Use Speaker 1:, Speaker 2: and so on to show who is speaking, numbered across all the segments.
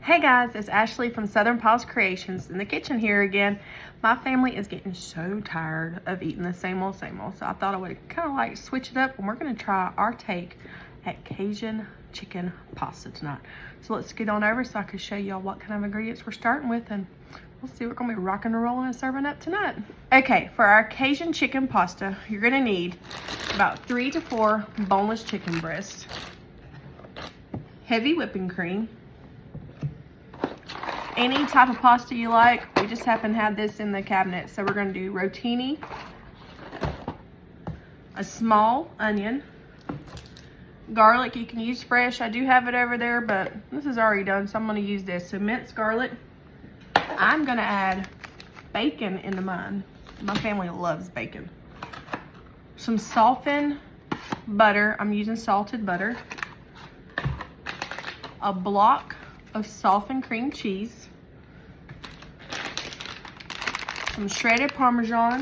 Speaker 1: Hey guys, it's Ashley from Southern Paws Creations in the kitchen here again. My family is getting so tired of eating the same old, so I thought I would kind of like switch it up, and we're going to try our take at Cajun Chicken Pasta tonight. So let's get on over so I can show y'all what kind of ingredients we're starting with, and we'll see what we're going to be rocking and rolling and serving up tonight. Okay, for our Cajun Chicken Pasta, you're going to need about 3 to 4 boneless chicken breasts, heavy whipping cream, any type of pasta you like. We just happen to have this in the cabinet, so we're going to do rotini, a small onion, garlic. You can use fresh. I do have it over there, but this is already done, so I'm going to use this. So minced garlic. I'm going to add bacon into mine. My family loves bacon. Some softened butter. I'm using salted butter. A block of softened cream cheese, some shredded Parmesan,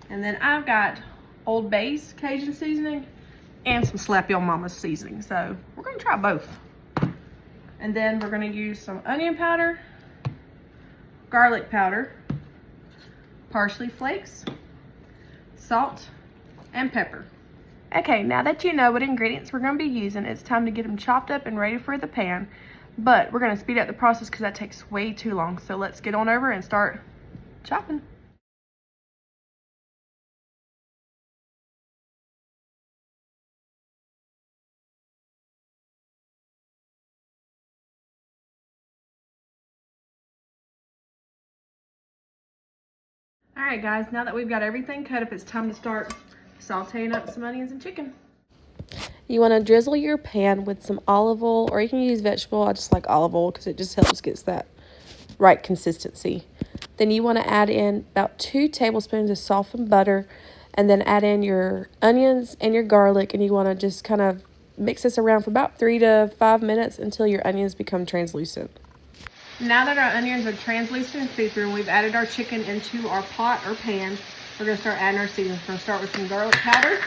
Speaker 1: and then I've got Old Bay's Cajun seasoning and some Slap Your Mama's seasoning. So we're gonna try both. And then we're gonna use some onion powder, garlic powder, parsley flakes, salt, and pepper. Okay, now that you know what ingredients we're going to be using, it's time to get them chopped up and ready for the pan. But we're going to speed up the process because that takes way too long. So let's get on over and start chopping. All right, guys, now that we've got everything cut up, it's time to start sauteing up some onions and chicken. You want to drizzle your pan with some olive oil, or you can use vegetable. I just like olive oil because it just helps get that right consistency. Then you want to add in about 2 tablespoons of softened butter, and then add in your onions and your garlic, and you want to just kind of mix this around for about 3 to 5 minutes until your onions become translucent. Now that our onions are translucent and see-through, and we've added our chicken into our pot or pan, we're going to start adding our seasonings. We're going to start with some garlic powder.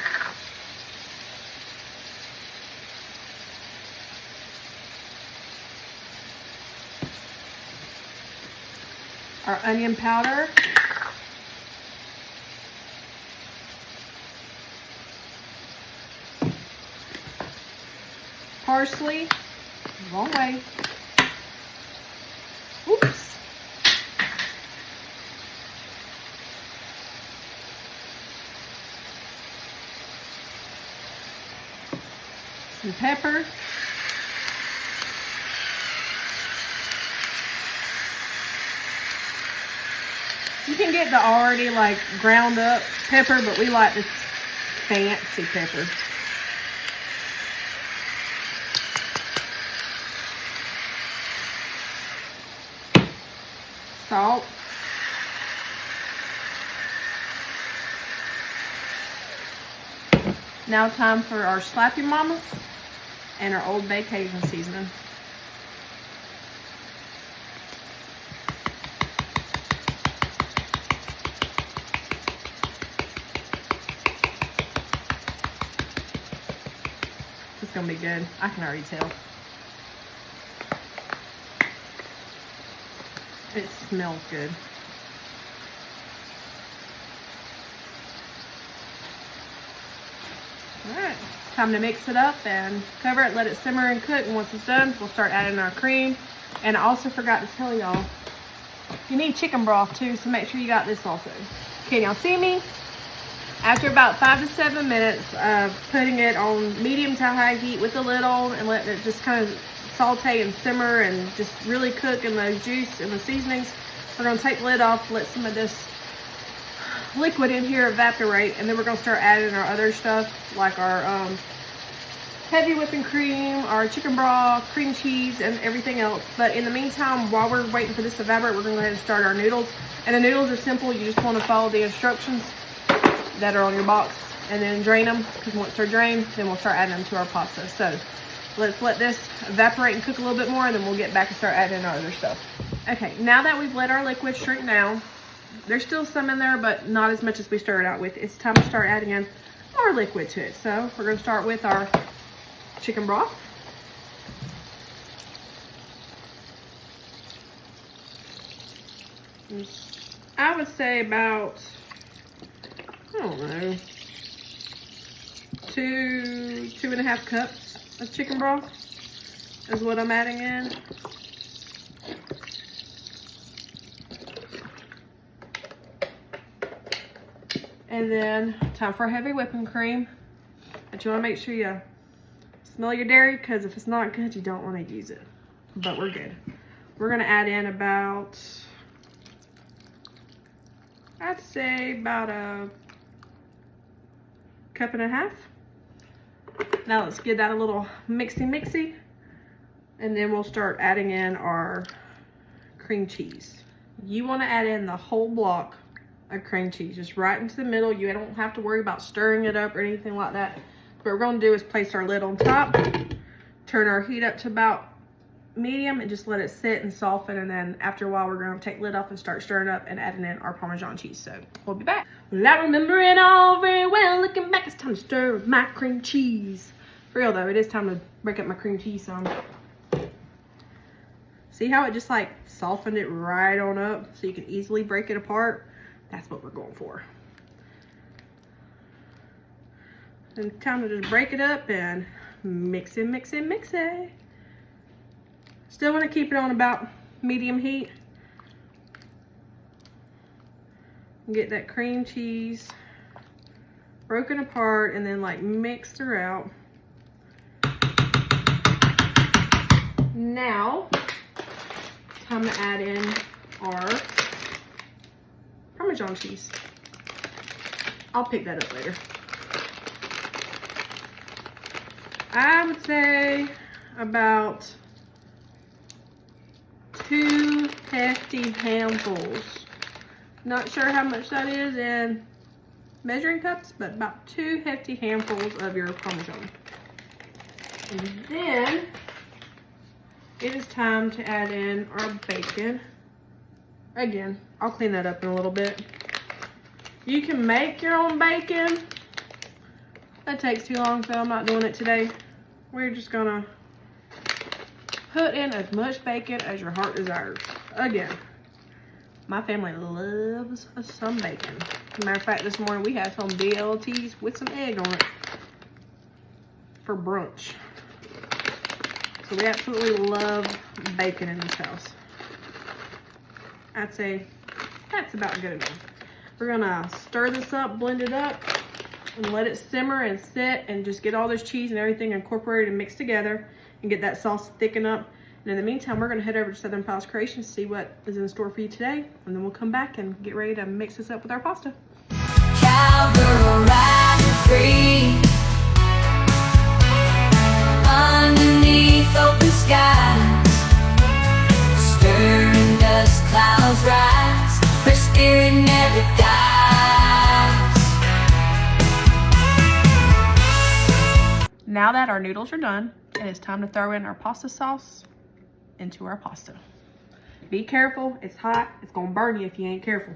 Speaker 1: Our onion powder. Parsley. Wrong way. Oops. Some pepper. You can get the already like ground up pepper, but we like this fancy pepper. Salt. Now time for our Slap Your Mamas and our Old Bay Cajun seasoning. It's gonna be good. I can already tell. It smells good. Alright, time to mix it up and cover it, let it simmer and cook, and once it's done, we'll start adding our cream. And I also forgot to tell y'all, you need chicken broth too, so make sure you got this also. Can y'all see me? After about 5 to 7 minutes of putting it on medium to high heat with the lid on and letting it just kind of saute and simmer and just really cook in the juice and the seasonings, we're going to take the lid off, let some of this liquid in here evaporate, and then we're going to start adding our other stuff like our heavy whipping cream, our chicken broth, cream cheese, and everything else. But in the meantime, while we're waiting for this to evaporate, we're going to go ahead and start our noodles. And the noodles are simple. You just want to follow the instructions that are on your box and then drain them, because once they're drained, then we'll start adding them to our pasta. So let's let this evaporate and cook a little bit more, and then we'll get back and start adding our other stuff. Okay, now that we've let our liquid shrink down, there's still some in there, but not as much as we started out with. It's time to start adding in more liquid to it. So we're going to start with our chicken broth. I would say about, I don't know, 2.5 cups of chicken broth is what I'm adding in. And then time for a heavy whipping cream. But you want to make sure you smell your dairy, because if it's not good, you don't want to use it. But we're good. We're going to add in about, I'd say about 1.5 cups. Now let's get that a little mixy. And then we'll start adding in our cream cheese. You want to add in the whole block of cream cheese, just right into the middle. You don't have to worry about stirring it up or anything like that. What we're going to do is place our lid on top, turn our heat up to about medium, and just let it sit and soften. And then after a while, we're going to take the lid off and start stirring up and adding in our Parmesan cheese. So we'll be back. Without remembering all very well, looking back, it's time to stir up my cream cheese. For real though, it is time to break up my cream cheese some. See how it just like softened it right on up so you can easily break it apart? That's what we're going for. And time to just break it up and mix it. Still want to keep it on about medium heat. And get that cream cheese broken apart and then like mixed throughout. Now, time to add in our Parmesan cheese. I'll pick that up later. I would say about 2 hefty handfuls. Not sure how much that is in measuring cups, but about 2 hefty handfuls of your Parmesan. And then it is time to add in our bacon. Again, I'll clean that up in a little bit. You can make your own bacon. That takes too long, so I'm not doing it today. We're just gonna put in as much bacon as your heart desires. Again, my family loves some bacon. As a matter of fact, this morning we had some BLTs with some egg on it for brunch. So we absolutely love bacon in this house. I'd say that's about good enough. We're gonna stir this up, blend it up, and let it simmer and sit and just get all this cheese and everything incorporated and mixed together and get that sauce thicken up. And in the meantime, we're gonna head over to Southern Piles Creations to see what is in store for you today. And then we'll come back and get ready to mix this up with our pasta.
Speaker 2: Cowgirl riding free underneath open skies, stirring dust clouds rise, her spirit never dies.
Speaker 1: Now that our noodles are done, it is time to throw in our pasta sauce into our pasta. Be careful, it's hot, it's gonna burn you if you ain't careful.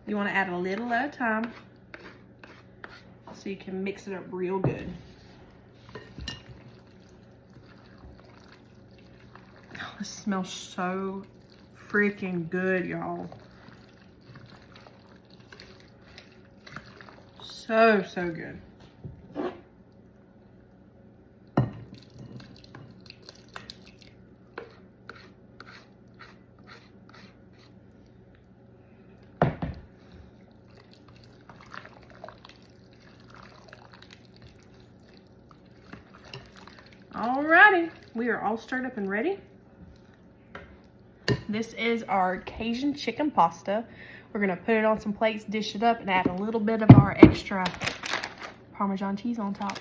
Speaker 1: You want to add a little at a time so you can mix it up real good. Oh, this smells so freaking good, y'all. So good. Alrighty, we are all stirred up and ready. This is our Cajun chicken pasta. We're gonna put it on some plates, dish it up, and add a little bit of our extra Parmesan cheese on top.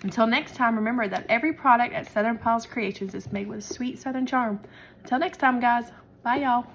Speaker 1: Until next time, remember that every product at Southern Piles Creations is made with a sweet Southern charm. Until next time, guys. Bye, y'all.